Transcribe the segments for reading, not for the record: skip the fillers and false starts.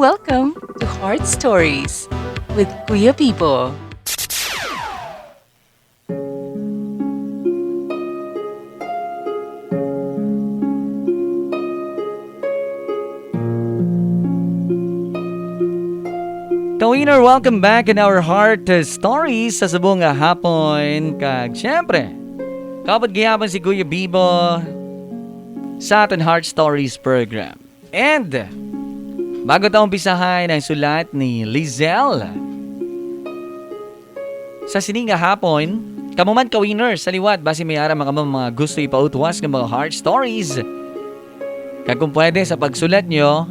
Welcome to Heart Stories with Kuya Pipo. Kawiner, welcome back in our Heart Stories sa subong nga hapon. Kag syempre, kapag gihapon si Kuya Bibo sa ating Heart Stories program. And bago tayo umpisahan ang sulat ni Lizelle sa sining nga hapon, kamuman Kawiner sa liwat basi may ara mga gusto ipautwas ng mga Heart Stories. Kag kung pwede sa pagsulat nyo,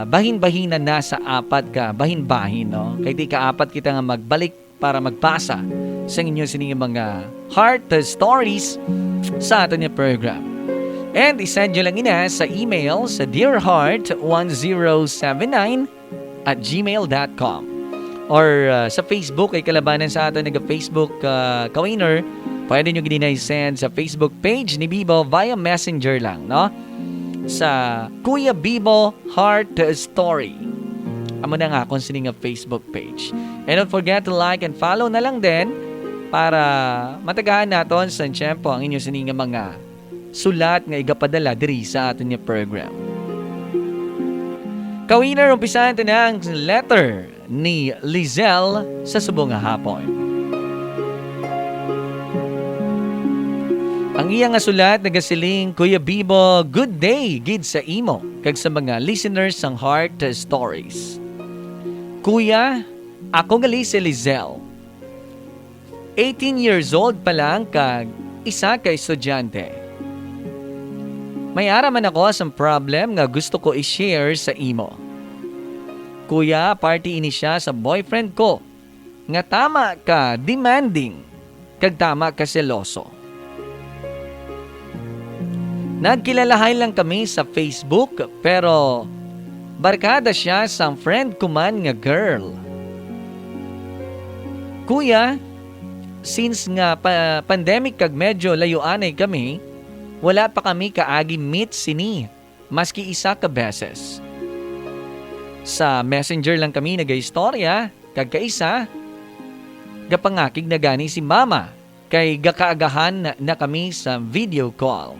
bahin-bahinan na sa apat ka, bahin-bahin, no? Kaya di ka-apat kita nga magbalik para magbasa sa inyo sining mga heart stories sa atin yung program. And isend nyo lang ina sa email sa dearheart1079@gmail.com or sa Facebook ay kalabanan sa atin nag-Facebook Kawiner. Pwede nyo ginina-send sa Facebook page ni Bibo via Messenger lang, no? Sa Kuya Bibo Heart Story. Amo na nga kung sino nga Facebook page. And don't forget to like and follow na lang din para matagahan natin sa tiyempo ang inyo sining mga sulat nga igapadala diri sa atin yung program. Kawiner, umpisahan ito na ang letter ni Lizelle sa subong nga hapon. Ang iya nga sulat nagasiling, Kuya Bibo, good day gid sa imo kag sa mga listeners sang Heart Stories. Kuya, ako gali si Lizelle. 18 years old pa lang kag isa ka estudyante. May araman ako sa problem nga gusto ko i-share sa imo. Kuya, party ini siya sa boyfriend ko nga tama ka demanding kag tama ka seloso. Nagkilalahay lang kami sa Facebook pero barkada siya sa friend ko man nga girl. Kuya, since nga pandemic kag medyo layuanay kami, wala pa kami kaagi meet sini, maski isa ka beses. Sa Messenger lang kami nag-istorya, kag kaisa, gapangakig na gani si mama, kay gakaagahan na kami sa video call.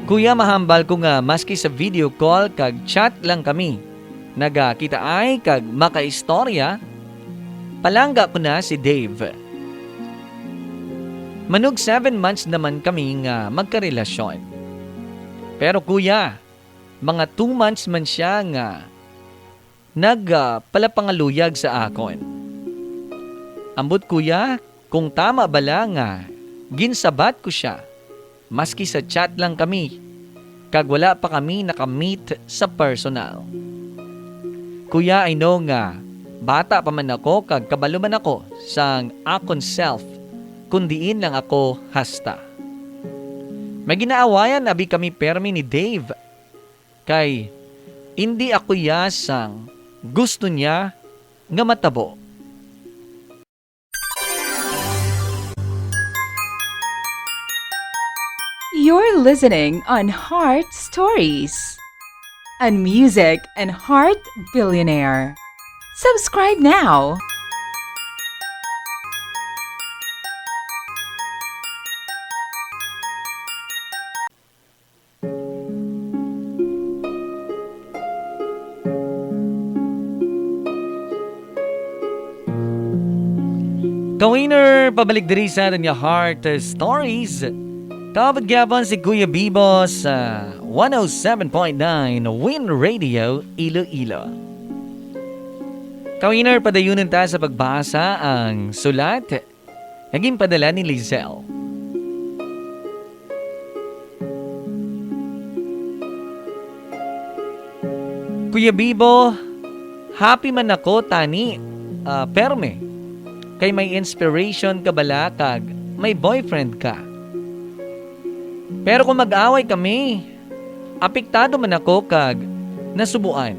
Kuya, mahambal ko nga maski sa video call kag chat lang kami. Nagakita ay kag makaistorya. Palangga ko na si Dave. Manug 7 months naman kami nga magkarelasyon. Pero kuya, mga 2 months man siya nga nagpalapangaluyag sa akon. Ambot kuya, kung tama bala nga ginsabat ko siya. Maski sa chat lang kami, kag wala pa kami nakamit sa personal. Kuya, I know nga, bata pa man ako kag kabalo man ako sang akon self, kundiin lang ako hasta. May ginaawayan abi kami permi ni Dave, kay hindi ako yasang gusto niya nga matabo. You're listening on Heart Stories, on Music and Heart Billionaire. Subscribe now. Kawiner, pabalik diri sa atin yung Heart Stories. Kapag gabon si Kuya Bibo sa 107.9 Win Radio, Iloilo. Kawiner, padayunan ta sa pagbasa ang sulat naging padala ni Lizelle. Kuya Bibo, happy man ako tani, perme. Kay may inspiration ka bala kag may boyfriend ka. Pero kung mag-away kami, apektado man ako kag nasubuan.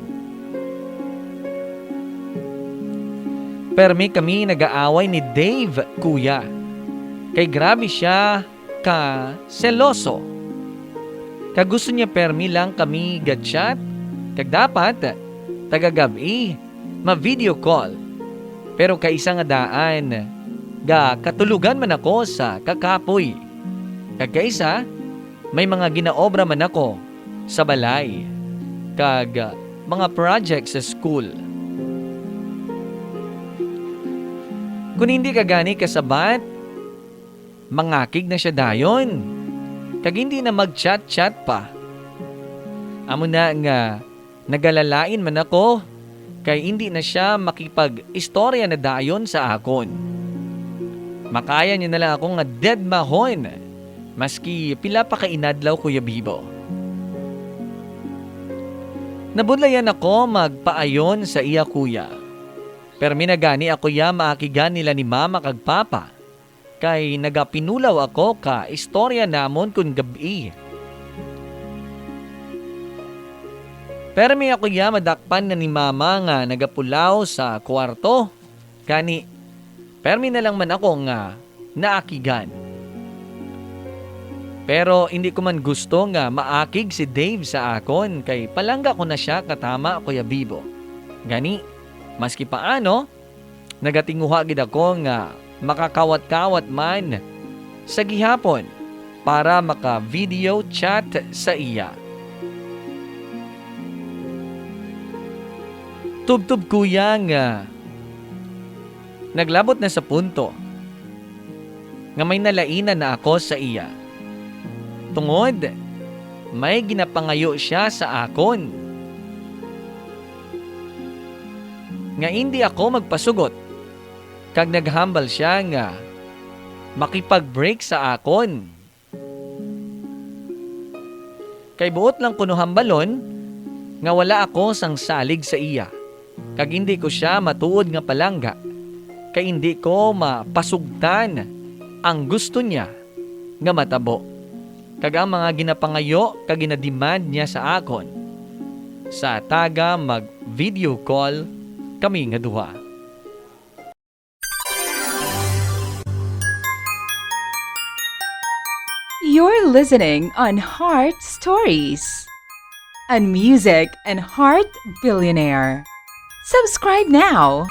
Permi kami nag-aaway ni Dave, kuya. Kay grabe siya ka seloso. Kagusto niya permi lang kami gadchat Kag dapat, tagagabi, ma-video call. Pero kaisa nga daan, ga katulugan man ako sa kakapoy. Kag kaisa, may mga ginaobra man ako sa balay. Kag mga project sa school. Kung hindi ka gani kasabat, mangakig na siya dayon. Kag hindi na mag-chat-chat pa. Amo na nga, nagalalain man ako, kay hindi na siya makipag-istorya na dayon sa akon. Makaya niya na lang ako nga dead mahon, maski pila pa kainadlaw Kuya Bibo. Nabudlayan ako magpaayon sa iya kuya. Pero minagani ako ya maakigan nila ni mama kag papa. Kay nagapinulaw ako ka istorya namon kun gabi. Pero may ako ya madakpan na ni mama nga nagapulaw sa kwarto. Kani, permi na lang man ako nga naakigan. Pero hindi ko man gusto nga maakig si Dave sa akon kay palangga ko na siya katama Kuya Bibo. Gani, maski paano, nagatinguha gid ako nga makakawat-kawat man sa gihapon para maka-video chat sa iya. Tubtub kuya nga naglabot na sa punto nga may nalainan na ako sa iya. Tungod, may ginapangayo siya sa akon. Nga hindi ako magpasugot. Kag naghambal siya nga makipag-break sa akon. Kay buot lang kuno hambalon nga wala ako sang salig sa iya. Kag hindi ko siya matuod nga palangga. Kay hindi ko mapasugtan ang gusto niya nga matabo. Kag ang mga ginapangayo kag ginademand niya sa akon. Sa taga mag-video call kami nga duha. You're listening on Heart Stories, a music and heart billionaire. Subscribe now.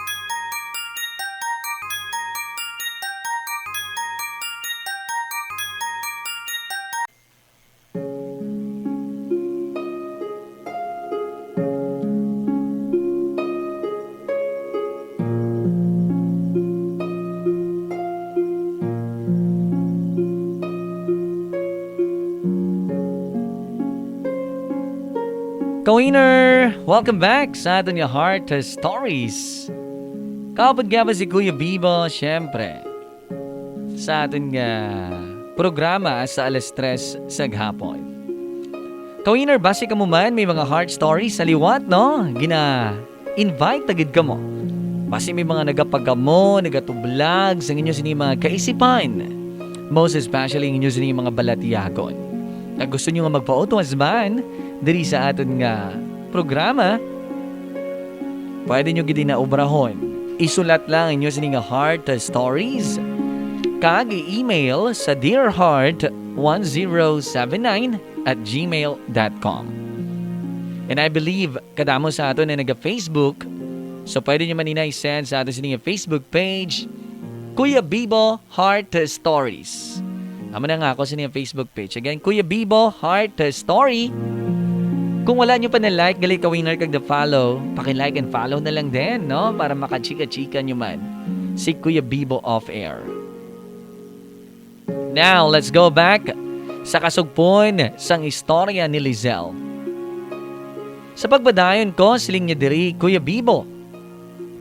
Ka-winner! Welcome back sa atin yung Heart Stories. Kaupad nga ba si Kuya Bibo? Siyempre, sa atin nga programa sa alas 3 saghapon. Ka-winner, basi ka mo man, may mga heart stories sa liwat, no? Gina-invite agad ka mo. Basi may mga nagapagamo, nagatublag sa inyo sini mga kaisipan. Most especially inyo sini mga balatiyagon. Na gusto nyo nga magpa-auto husband, diri sa aton nga programa, pwede nyo gidi na obrahon. Isulat lang inyo sa nga heart stories. Kag i-email sa dearheart1079@gmail.com. And I believe kadamo sa aton na naga-Facebook, so pwede nyo manina i-send sa aton sa nga Facebook page, Kuya Bibo Heart Stories. Amo na nga ako sa nga Facebook page. Again, Kuya Bibo Heart Story. Kung wala nyo pa na-like, gali ka-winner kag na-follow, paki-like and follow na lang din, no? Para makachika-chika nyo man si Kuya Bibo off-air. Now, let's go back sa kasugpon sang istorya ni Lizelle. Sa pagbadayon ko, siling niya diri, Kuya Bibo,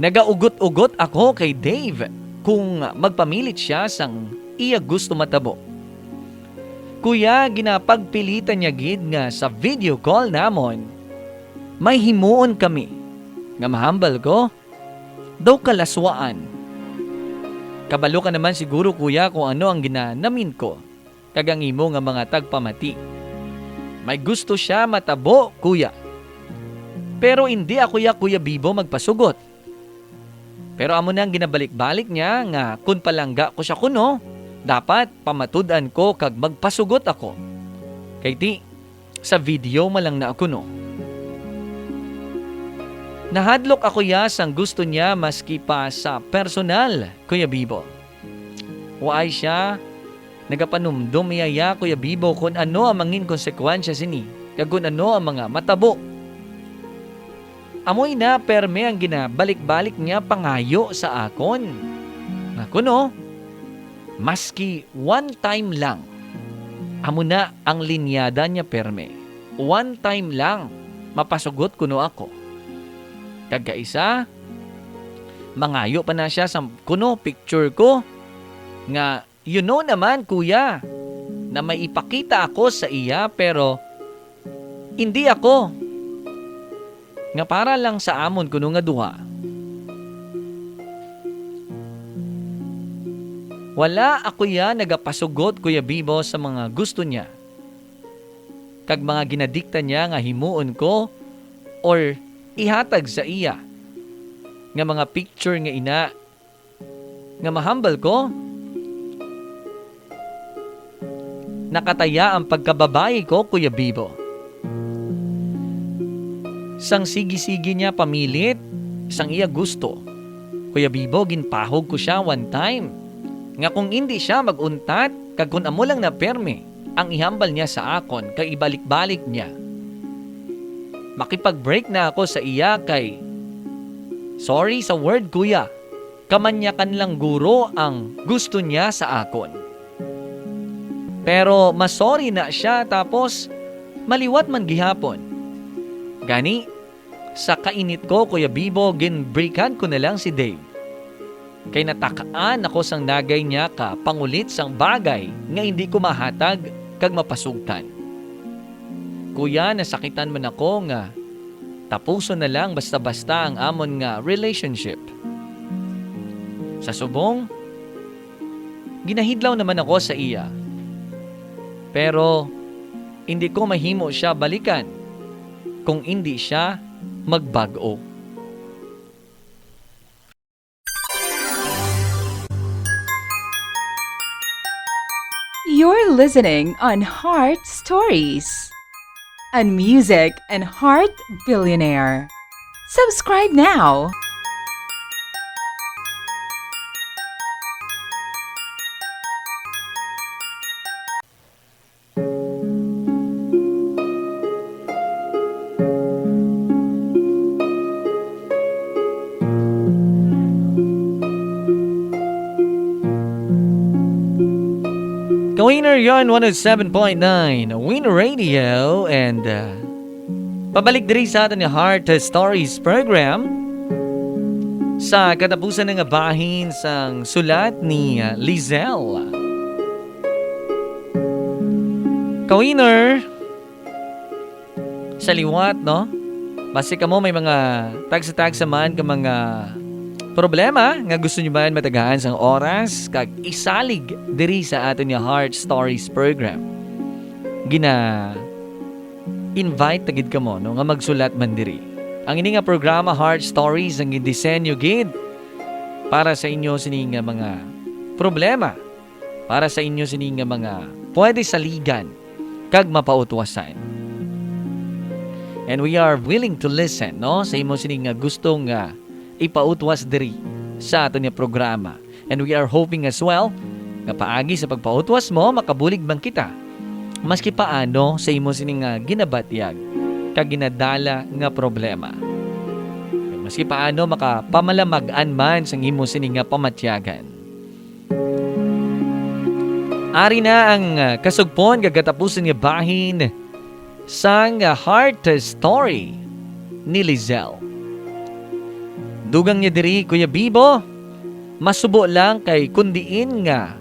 nagaugot-ugot ako kay Dave kung magpamilit siya sang iya gusto matabo. Kuya, ginapagpilitan niya gid nga sa video call namon. May himuon kami. Nga mahambal ko, daw kalaswaan. Kabalo ka naman siguro kuya kung ano ang ginanamin ko. Kagang imo nga mga tagpamati. May gusto siya matabo, kuya. Pero hindi ako ya Kuya Bibo magpasugot. Pero amo nang ginabalik-balik niya nga kun palangga ko siya kuno. Dapat pamatudan ko kag magpasugot ako. Kay ti, sa video malang na ako no. Nahadlok ako sang gusto niya maski pa sa personal, Kuya Bibo. Waay siya, nagapanumdum iyaya, Kuya Bibo, kung ano ang mangin konsekwensya sini, kung ano ang mga matabo. Amoy na perme ang ginabalik-balik niya pangayo sa akon. Ako no, maski one time lang, amo na ang linyada niya perme. One time lang, mapasugot kuno ako. Kagkaisa, mangayo pa na siya sa kuno picture ko nga naman kuya na may ipakita ako sa iya pero hindi ako nga para lang sa amon kuno nga duha. Wala ako nagapasugot Kuya Bibo sa mga gusto niya. Kag mga ginadikta niya nga himuon ko or ihatag sa iya nga mga picture nga ina nga mahambal ko. Nakataya ang pagkababae ko, Kuya Bibo. Sang sigi-sigi niya pamilit, sang iya gusto. Kuya Bibo, ginpahog ko siya one time. Nga kung hindi siya maguntat, kag kung amo lang na perme, ang ihambal niya sa akon, kag ibalik-balik niya. Makipag-break na ako sa iya kay, sorry sa word kuya, kamanyakan lang guro ang gusto niya sa akon. Pero masorry na siya tapos maliwat man gihapon. Gani, sa kainit ko Kuya Bibo, ginbreakan ko na lang si Dave. Kay natakaan ako sang nagay niya ka pangulit sang bagay nga hindi ko mahatag kag mapasugtan. Kuya, nasakitan man ako nga tapuso na lang basta-basta ang amon nga relationship. Sa subong, ginahidlaw naman ako sa iya. Pero hindi ko mahimo siya balikan kung hindi siya magbago. You're listening on Heart Stories, a music and heart billionaire. Subscribe now. Winner yon 107.9 Winner Radio and pabalik diri sa atin yung Heart Stories program sa katapusan ng bahin sang sulat ni Lizelle. Ka-winner, sa liwat, no? Basi ka mo may mga tagsa-tagsa man ka mga problema nga gusto nyo ba matagaan sang oras kag isalig diri sa aton nga Heart Stories program. Invite tagid ka mo no nga magsulat man diri. Ang ini nga programa Heart Stories ang gidisenyo gid para sa inyo sini nga mga problema, para sa inyo sini nga mga pwede saligan kag mapautwasan. And we are willing to listen no sa imo sini nga gustong ipautwas diri sa aton nga programa. And we are hoping as well nga paagi sa pagpautwas mo makabulig man kita maski paano sa imo sining ginabatyag kag ginadala nga problema. Maski paano makapamalamag-an man sa imo sining pamatyagan. Ari na ang kasugpon gagatapusan nga bahin sang Heart Story ni Lizelle. Dugang niya diri, Kuya Bibo, masubo lang kay kundiin nga.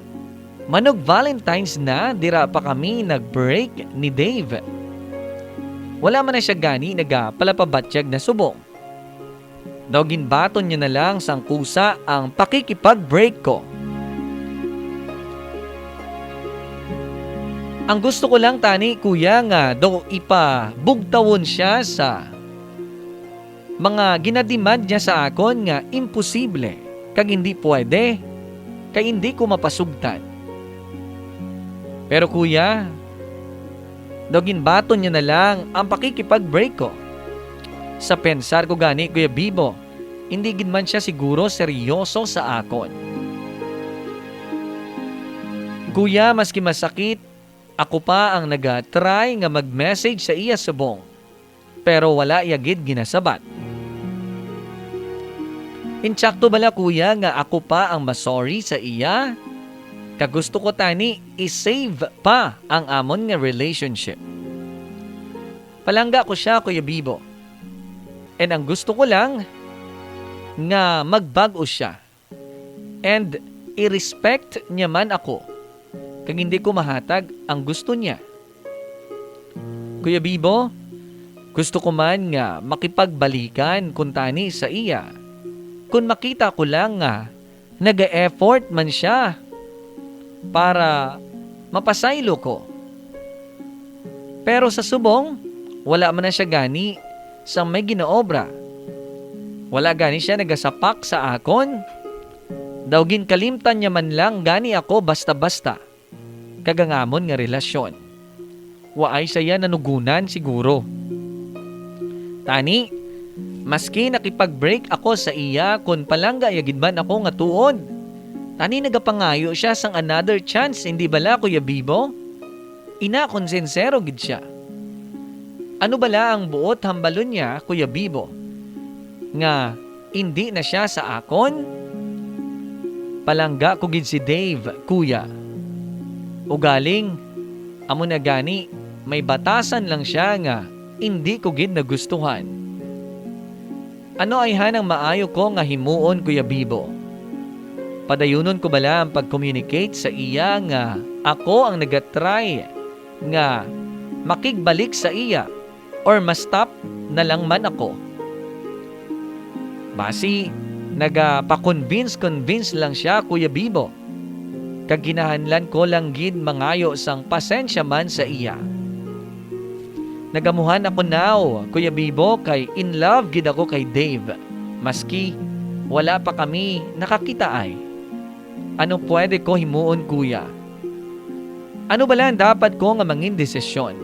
Manog Valentine's na, dira pa kami nag-break ni Dave. Wala man na siya gani, nagapalapabatyag na subong. Daw ginbaton niya na lang sang kusa ang pakikipag-break ko. Ang gusto ko lang tani, kuya, nga daw ipabugtawon siya sa mga ginademand niya sa akon nga imposible kag hindi pwede kay hindi ko mapasugtan. Pero kuya, daw ginbaton niya na lang ang pakikipag-break ko. Sa pensar ko gani, Kuya Bibo, hindi gid man siya siguro seryoso sa akon. Kuya, maski masakit, ako pa ang naga-try nga mag-message sa iya subong. Pero wala yagid ginasabat. Insakto bala kuya nga ako pa ang masorry sa iya? Kagusto ko tani i-save pa ang amon nga relationship. Palangga ko siya, Kuya Bibo. And ang gusto ko lang nga magbago siya. And i-respect niya man ako. Kag hindi ko mahatag ang gusto niya. Kuya Bibo, gusto ko man nga makipagbalikan kung tani sa iya. Kung makita ko lang nga nag-e-effort man siya para mapasaylo ko. Pero sa subong, wala man na siya gani sa may ginaobra. Wala gani siya nagasapak sa akon. Daw ginkalimtan niya man lang gani ako basta-basta. Kagangamon nga relasyon. Waay saya nanugunan siguro. Tani, maski nakipag-break ako sa iya kung palangga yagid man ako nga tuod. Tani nagapangayo siya sang another chance, hindi bala Kuya Bibo? Ina konsensero gid siya. Ano bala ang buot hambalon niya, Kuya Bibo? Nga hindi na siya sa akon? Palangga ko gid si Dave, Kuya. Ugaling, amo na gani, may batasan lang siya nga hindi ko gid nagustuhan. Ano ay hanang maayo ko nga himuon, Kuya Bibo? Padayunon ko bala ang pag-communicate sa iya nga ako ang nagatry nga makigbalik sa iya or ma-stop na lang man ako? Basi, nagapa-convince lang siya, Kuya Bibo. Kaginahanlan ko lang gid mangayo sang pasensya man sa iya. Nagamuhan ako now, Kuya Bibo, kay in love gid ako kay Dave. Maski wala pa kami nakakita ay. Ano pwede ko himuon, Kuya? Ano bala ang dapat ko nga mangin desisyon?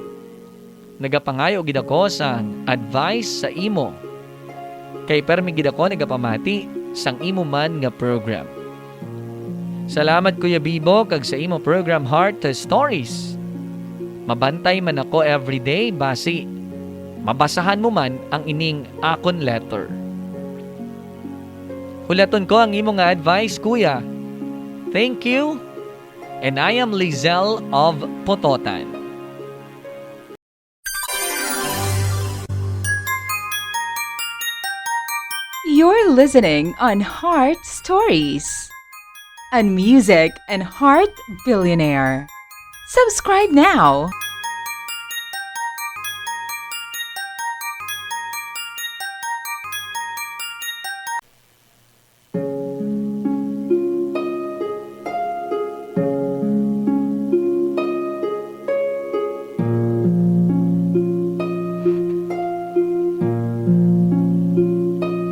Nagapangayo gid ako sang advice sa imo. Kay permi gid ako nagapamati sang imo man nga program. Salamat Kuya Bibo kag sa imo program Heart Stories. Mabantay man ako everyday basi mabasahan mo man ang ining akon letter. Hulaton ko ang imo nga advice, Kuya. Thank you. And I am Lizelle of Pototan. You're listening on Heart Stories, and music and Heart Billionaire. Subscribe now.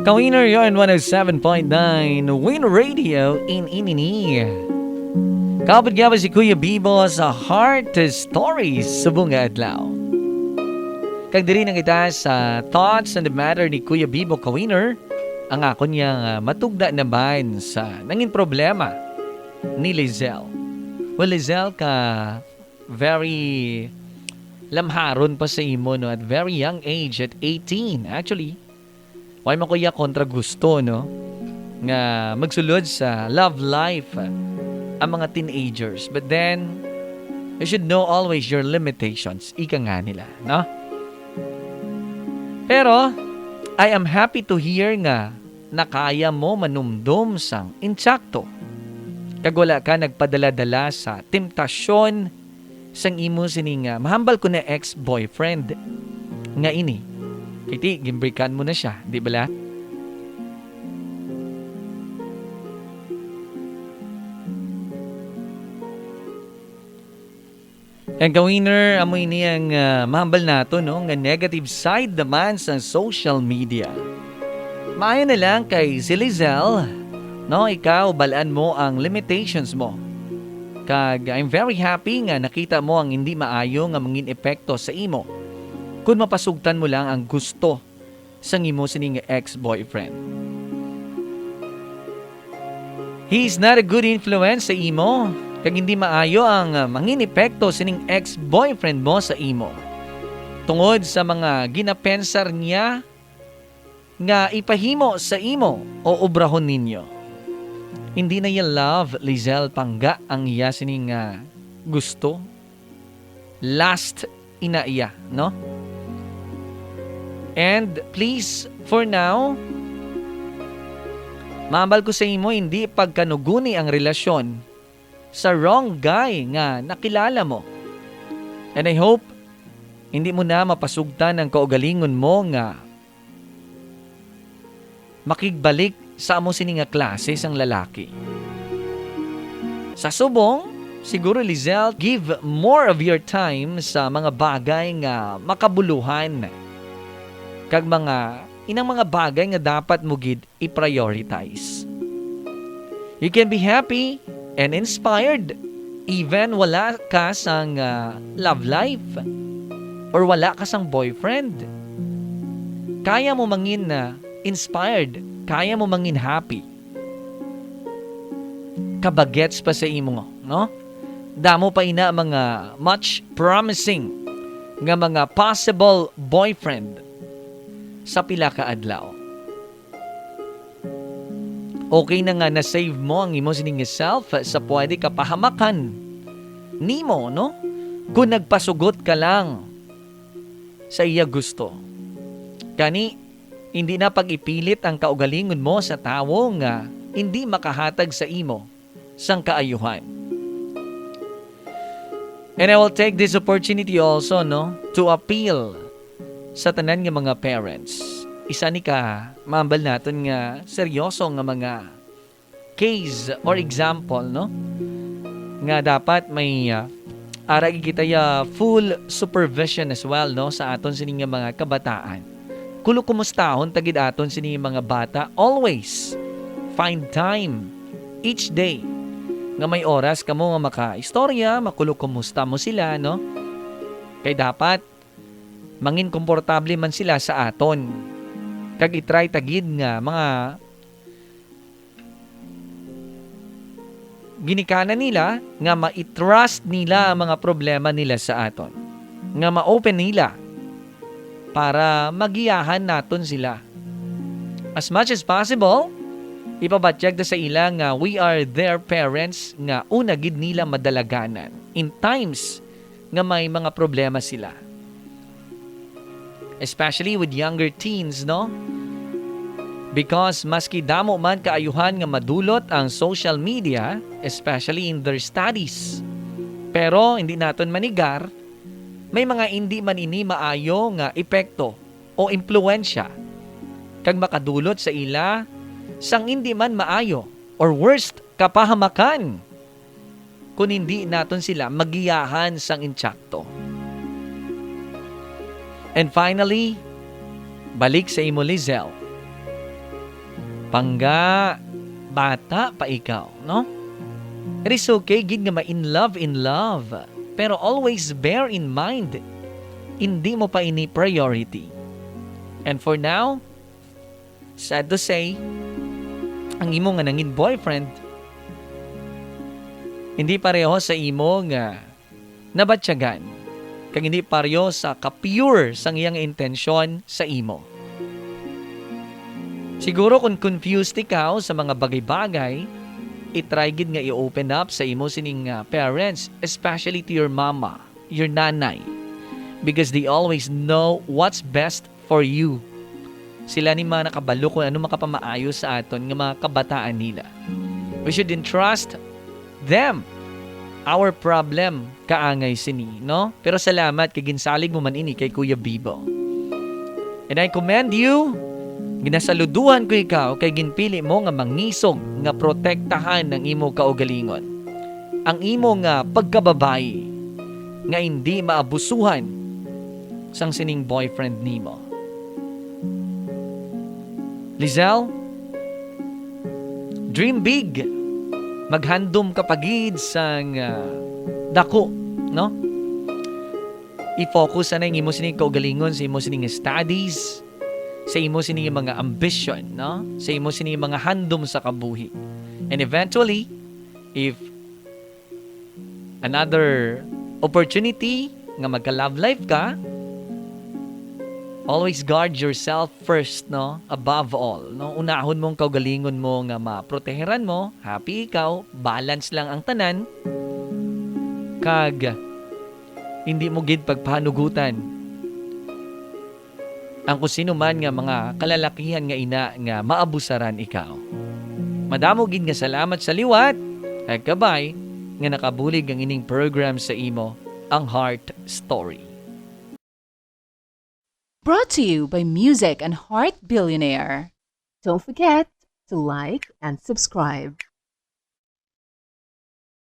Kawiner yon 107.9 Win Radio in Inini. Kapag gaba si Kuya Bibo sa Heart Stories sa bunga adlaw. Kag diri nang kita sa Thoughts on the Matter ni Kuya Bibo Kawiner, ang ako niya matugda naman sa nangin problema ni Lizelle. Well, Lizelle, ka very lamharon pa sa imo no, at very young age, at 18 actually. Why mo kuya kontra gusto, no? Nga magsulod sa love life ang mga teenagers. But then, you should know always your limitations. Ika nga nila, no? Pero, I am happy to hear nga nakaya mo manumdum sang insakto. Kag wala ka nagpadala-dala sa temptasyon sang imo sining mahambal ko na ex-boyfriend nga ini. Kiti, gimbrikan mo na siya, di ba? Ang kawiner, amoy niyang mahambal nato, no? Nga negative side naman sa social media. Maayo na lang kay si Lizelle, no? Ikaw, balaan mo ang limitations mo. Kag, I'm very happy nga nakita mo ang hindi maayo nga mangin epekto sa imo. Kung mapasugtan mo lang ang gusto sang imo sining ex-boyfriend. He is not a good influence sa imo, kag hindi maayo ang mangin epekto sining ex-boyfriend mo sa imo. Tungod sa mga ginapensar niya nga ipahimo sa imo o obrahon ninyo. Hindi na iya love, Lizelle, pangga ang iya sining gusto. Last ina iya, no? And please, for now, maambal ko sa imo, hindi pagkanuguni ang relasyon sa wrong guy nga nakilala mo. And I hope, hindi mo na mapasugtan ang kaugalingon mo nga makigbalik sa amo sini nga klase sang lalaki. Sa subong, siguro Lizelle, give more of your time sa mga bagay nga makabuluhan. Kag inang mga bagay nga dapat mo gid i-prioritize. You can be happy and inspired even wala ka sang love life or wala ka sang boyfriend. Kaya mo mangin inspired, kaya mo mangin happy. Kabagets pa sa imo, no? Damo pa ina mga much promising nga mga possible boyfriend sa pila ka adlaw. Okay na nga na-save mo ang imo sining self sa pwede ka pahamakan nimo, no? Kung nagpasugot ka lang sa iya gusto. Kani, hindi na pag-ipilit ang kaugalingon mo sa tawo nga hindi makahatag sa imo sang kaayuhan. And I will take this opportunity also, no, to appeal sa tanan nga mga parents. Isa ni ka, maambal natin nga seryoso nga mga case or example, no? Nga dapat may aragi kita full supervision as well, no, sa aton sining nga mga kabataan. Kulo kumustahon tagid aton sining mga bata, always find time each day nga may oras kamo nga maka-istorya, makulo kumusta mo sila, no? Kay dapat mangin komportable man sila sa aton. Kag itry tagid nga mga ginikanan nila nga ma-trust nila ang mga problema nila sa aton. Nga ma-open nila para magiyahan naton sila. As much as possible, ipabatyag da sa ila nga we are their parents nga una gid nila madalaganan in times nga may mga problema sila. Especially with younger teens, no? Because maski damo man kaayuhan nga madulot ang social media, especially in their studies. Pero hindi naton manigar, may mga hindi man ini maayo nga epekto o impluensya kag makadulot sa ila sang hindi man maayo or worst kapahamakan kung hindi naton sila magiyahan sang intsakto. And finally, balik sa imo, Lizelle. Pangga, bata pa ikaw, no? It is okay gid nga ma-in love. Pero always bear in mind, hindi mo pa ini priority. And for now, sad to say, ang imo nga nangin boyfriend, hindi pareho sa imo nga nabatyagan. Kag hindi pareho sa ka-pure sang iyang intensyon sa imo. Siguro kung confused ikaw sa mga bagay-bagay, itry gid nga i-open up sa imo sining parents, especially to your mama, your nanay, because they always know what's best for you. Sila ni mga nakabalo kung ano makapamaayo sa aton nga mga kabataan nila. We should entrust them our problem kaangay sini, no? Pero salamat kay ginsalig mo man ini kay Kuya Bibo. And I commend you. Ginasaluduhan ko ikaw kay ginpili mo nga mangisog nga protektahan ng imo kaugalingon. Ang imo nga pagkababayi nga hindi maabusuhan sang sining boyfriend nimo. Lizelle, dream big. Maghandom ka pagid sang dako, no? I-focus na yung imo sining kaugalingon sa imo sining studies. sa imo sini mga ambition, no? Sa imo sini mga handom sa kabuhi. And eventually, if another opportunity nga magka-love life ka, always guard yourself first, no? Above all, no? Unahon mong kaugalingon mo nga maproteheran mo, happy ikaw, balance lang ang tanan, kag hindi mo gid pagpanugutan ang kung sino man nga mga kalalakihan nga ina nga maabusaran ikaw. Madamo gid nga salamat sa liwat. Ay kabay nga nakabulig ang ining program sa imo, ang Heart Story. Brought to you by Music and Heart Billionaire. Don't forget to like and subscribe.